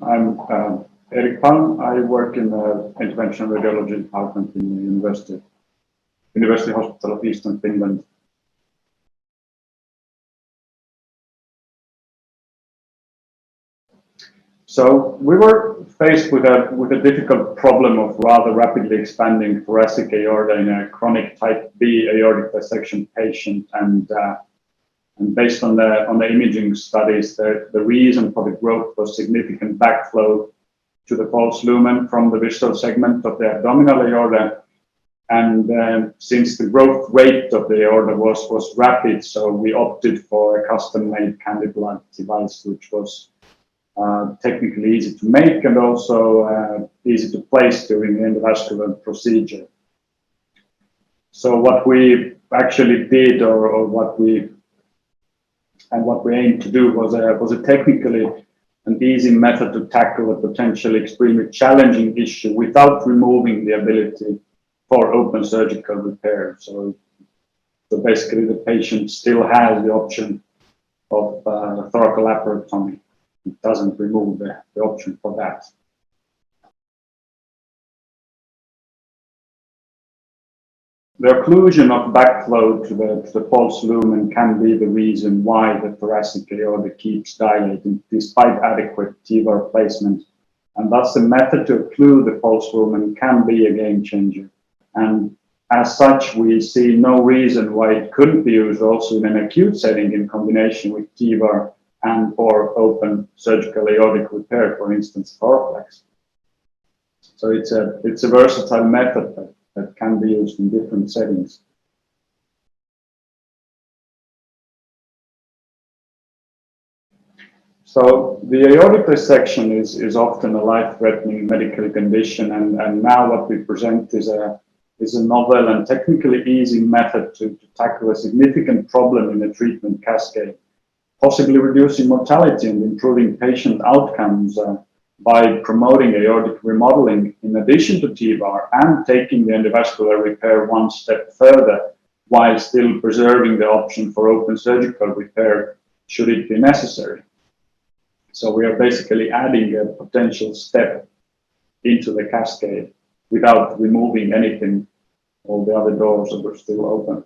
I'm Erik Palm. I work in the interventional radiology department in the University Hospital of Eastern Finland. So we were faced with a difficult problem of rather rapidly expanding thoracic aorta in a chronic type B aortic dissection patient, and based on the imaging studies, the reason for the growth was significant backflow to the false lumen from the visceral segment of the abdominal aorta. And since the growth rate of the aorta was rapid, so we opted for a custom-made cannula device, which was technically easy to make and also easy to place during the endovascular procedure. So what we actually did, or what we aimed to do, was a technically an easy method to tackle a potentially extremely challenging issue without removing the ability for open surgical repair. So basically, the patient still has the option of thoracolaparotomy. It doesn't remove the option for that. The occlusion of backflow to the false lumen can be the reason why the thoracic aorta keeps dilating despite adequate TEVAR placement. And thus the method to occlude the false lumen can be a game changer. And as such, we see no reason why it couldn't be used also in an acute setting in combination with TEVAR and or open surgical aortic repair, for instance, thorax. So it's a versatile method that can be used in different settings. So the aortic dissection is often a life-threatening medical condition, and now what we present is a novel and technically easy method to tackle a significant problem in the treatment cascade, possibly reducing mortality and improving patient outcomes by promoting aortic remodeling in addition to TEVAR and taking the endovascular repair one step further while still preserving the option for open surgical repair should it be necessary. So we are basically adding a potential step into the cascade without removing anything. All the other doors are still open.